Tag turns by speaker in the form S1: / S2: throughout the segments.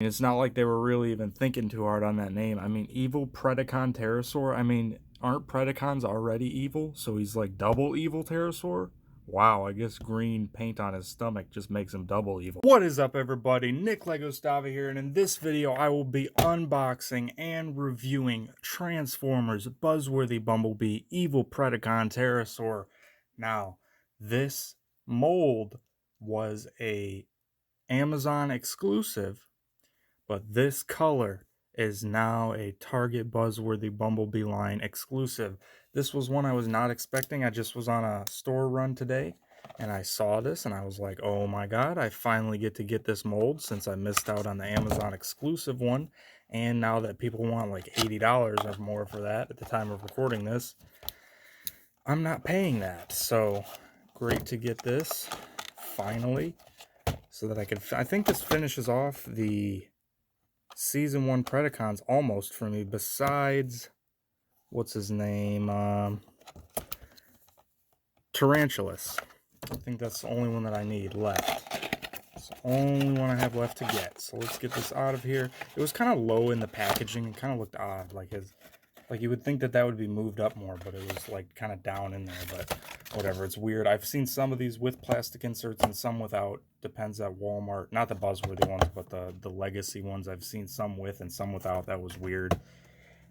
S1: It's not like they were really even thinking too hard on that name. I mean, Evil Predacon Terrorsaur. I mean, aren't Predacons already evil? So he's like double evil Terrorsaur? Wow, I guess green paint on his stomach just makes him double evil. What is up, everybody? Nick Lego Stava here, and in this video, I will be unboxing and reviewing Transformers Buzzworthy Bumblebee Evil Predacon Terrorsaur. Now, this mold was a Amazon exclusive, but this color is now a Target Buzzworthy Bumblebee line exclusive. This was one I was not expecting. I just was on a store run today, and I saw this, and I was like, oh my god, I finally get to get this mold since I missed out on the Amazon exclusive one. And now that people want like $80 or more for that at the time of recording this, I'm not paying that. So great to get this finally, so that I can, I think this finishes off the Season 1 Predacons almost for me, besides, what's his name, Tarantulas. I think that's the only one that I need left. It's the only one I have left to get. So let's get this out of here. It was kind of low in the packaging. It kind of looked odd, like you would think that that would be moved up more, but it was like kind of down in there, but whatever, it's weird. I've seen some of these with plastic inserts and some without. Depends at Walmart. Not the Buzzworthy ones, but the legacy ones. I've seen some with and some without. That was weird.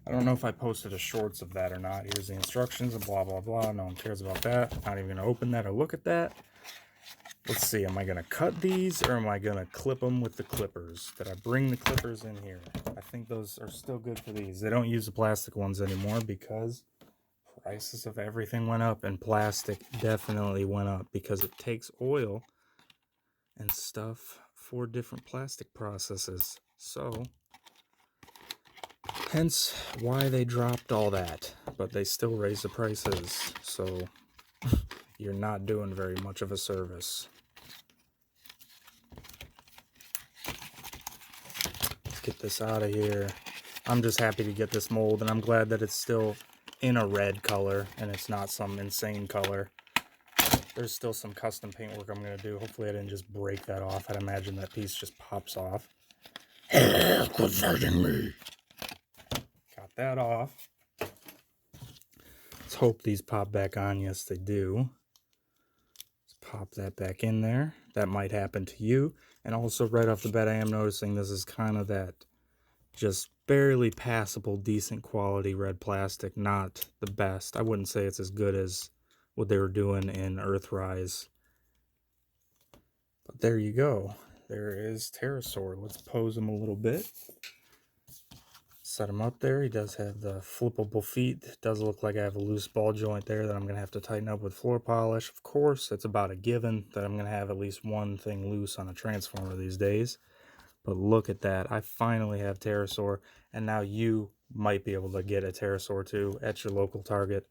S1: I don't know if I posted a shorts of that or not. Here's the instructions and blah, blah, blah. No one cares about that. Not even going to open that or look at that. Let's see. Am I going to cut these or am I going to clip them with the clippers? Did I bring the clippers in here? I think those are still good for these. They don't use the plastic ones anymore because prices of everything went up, and plastic definitely went up because it takes oil and stuff for different plastic processes. So, hence why they dropped all that, but they still raise the prices. So, you're not doing very much of a service. Let's get this out of here. I'm just happy to get this mold, and I'm glad that it's still in a red color and it's not some insane color. There's still some custom paint work I'm going to do. Hopefully I didn't just break that off. I'd imagine that piece just pops off. Quit fighting me. Got that off. Let's hope these pop back on. Yes, they do. Let's pop that back in there. That might happen to you. And also right off the bat, I am noticing this is kind of that just barely passable, decent quality red plastic. Not the best. I wouldn't say it's as good as what they were doing in Earthrise. But there you go. There is Terrorsaur. Let's pose him a little bit. Set him up there. He does have the flippable feet. It does look like I have a loose ball joint there that I'm going to have to tighten up with floor polish. Of course, it's about a given that I'm going to have at least one thing loose on a Transformer these days. But look at that. I finally have Terrorsaur, and now you might be able to get a Terrorsaur too at your local Target.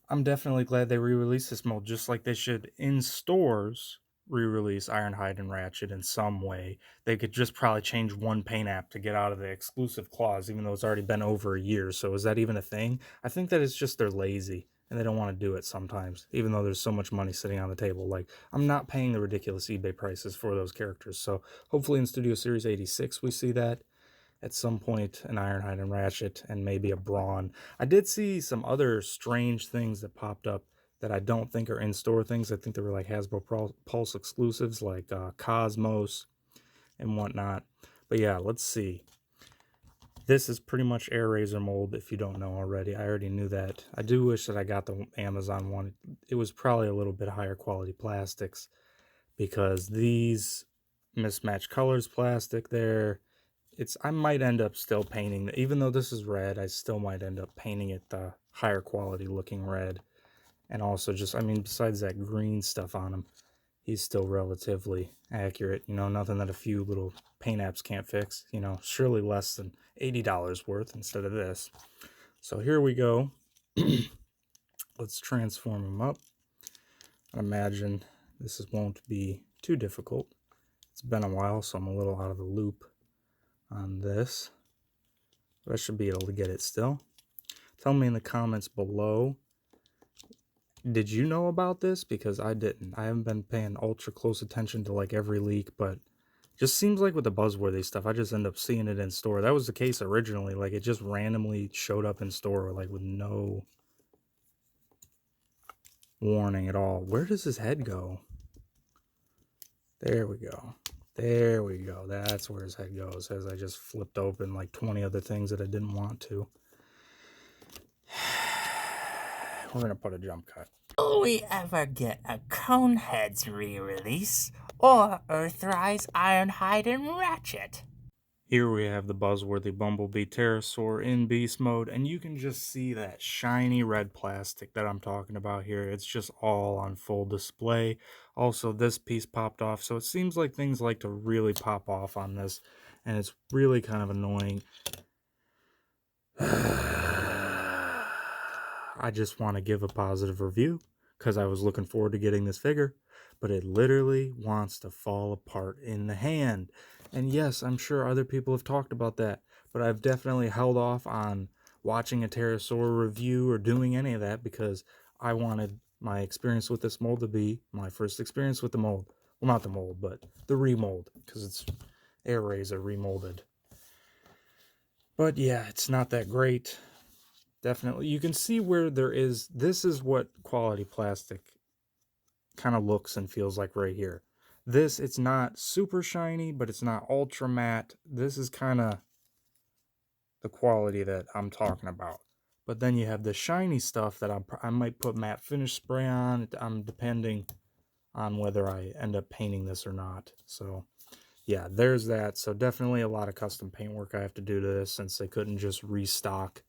S1: I'm definitely glad they re-released this mold, just like they should in stores re-release Ironhide and Ratchet in some way. They could just probably change one paint app to get out of the exclusive clause, even though it's already been over a year. So is that even a thing? I think that it's just they're lazy and they don't want to do it sometimes, even though there's so much money sitting on the table. Like, I'm not paying the ridiculous eBay prices for those characters. So hopefully in Studio Series 86 we see that. At some point, an Ironhide and Ratchet, and maybe a Brawn. I did see some other strange things that popped up that I don't think are in-store things. I think they were like Hasbro Pulse exclusives, like Cosmos and whatnot. But yeah, let's see. This is pretty much Air Razor mold, if you don't know already. I already knew that. I do wish that I got the Amazon one. It was probably a little bit higher quality plastics, because these mismatched colors plastic there, I might end up still painting, even though this is red, I still might end up painting it the higher quality looking red. And also just, I mean, besides that green stuff on him, he's still relatively accurate. You know, nothing that a few little paint apps can't fix. You know, surely less than $80 worth instead of this. So here we go. Let's transform him up. I imagine this won't be too difficult. It's been a while, so I'm a little out of the loop on this, but I should be able to get it still. Tell me in the comments below, did you know about this? Because I didn't. I haven't been paying ultra close attention to like every leak, but Just seems like with the Buzzworthy stuff, I just end up seeing it in store. That was the case originally. Like, it just randomly showed up in store, like, with no warning at all. Where does his head go? There we go. There we go. That's where his head goes, as I just flipped open like 20 other things that I didn't want to. We're going to put a jump cut.
S2: Will we ever get a Coneheads re-release? Or Earthrise, Ironhide, and Ratchet?
S1: Here we have the Buzzworthy Bumblebee Terrorsaur in beast mode, and you can just see that shiny red plastic that I'm talking about here. It's just all on full display. Also, this piece popped off, so it seems like things like to really pop off on this, and it's really kind of annoying. I just want to give a positive review because I was looking forward to getting this figure, but it literally wants to fall apart in the hand. And yes, I'm sure other people have talked about that, but I've definitely held off on watching a Terrorsaur review or doing any of that because I wanted my experience with this mold to be my first experience with the mold. Well, not the mold, but the remold, because it's Air Razor remolded. But yeah, it's not that great. Definitely. You can see where there is, this is what quality plastic kind of looks and feels like right here. This, it's not super shiny, but it's not ultra matte. This is kind of the quality that I'm talking about. But then you have the shiny stuff that I might put matte finish spray on. I'm depending on whether I end up painting this or not. So yeah, there's that. So definitely a lot of custom paint work I have to do to this since they couldn't just restock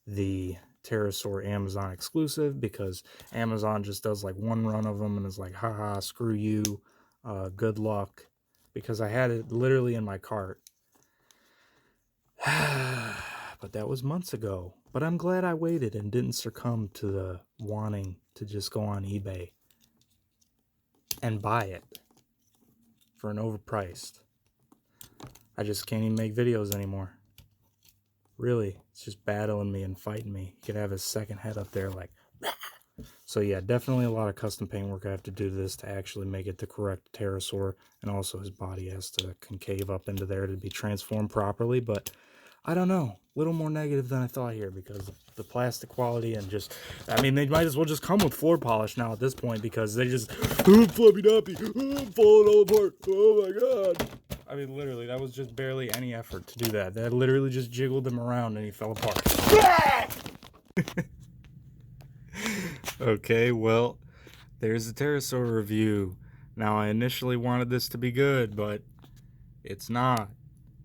S1: the Terrorsaur Amazon exclusive, because Amazon just does like one run of them and is like, haha, screw you, good luck, because I had it literally in my cart. But that was months ago. But I'm glad I waited and didn't succumb to the wanting to just go on eBay and buy it for an overpriced. I just can't even make videos anymore. Really, it's just battling me and fighting me. You could have his second head up there like... So yeah, definitely a lot of custom paint work I have to do to this to actually make it the correct Terrorsaur. And also his body has to concave up into there to be transformed properly. But I don't know. A little more negative than I thought here because of the plastic quality and just... I mean, they might as well just come with floor polish now at this point because they just... Oh, fluffy dumpy. Oh, I'm falling all apart. Oh my god. I mean, literally, that was just barely any effort to do that. That literally just jiggled him around and he fell apart. Okay, well, there's the Terrorsaur review. Now, I initially wanted this to be good, but it's not.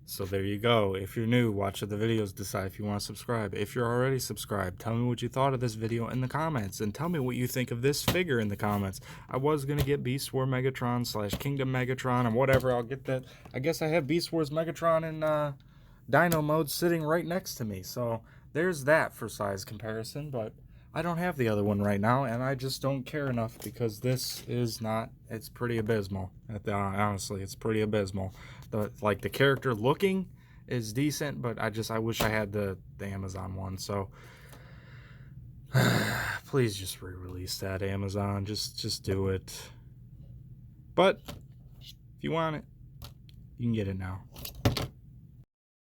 S1: So there you go. If you're new, watch the videos, decide if you want to subscribe. If you're already subscribed, tell me what you thought of this video in the comments, and tell me what you think of this figure in the comments. I was going to get Beast War Megatron / Kingdom Megatron and whatever. I'll get that. I guess I have Beast Wars Megatron in Dino mode sitting right next to me. So there's that for size comparison, but I don't have the other one right now, and I just don't care enough because this is not, it's pretty abysmal. Honestly, it's pretty abysmal. The character looking is decent, but I wish I had the Amazon one. So please just re-release that, Amazon. Just do it. But if you want it, you can get it now.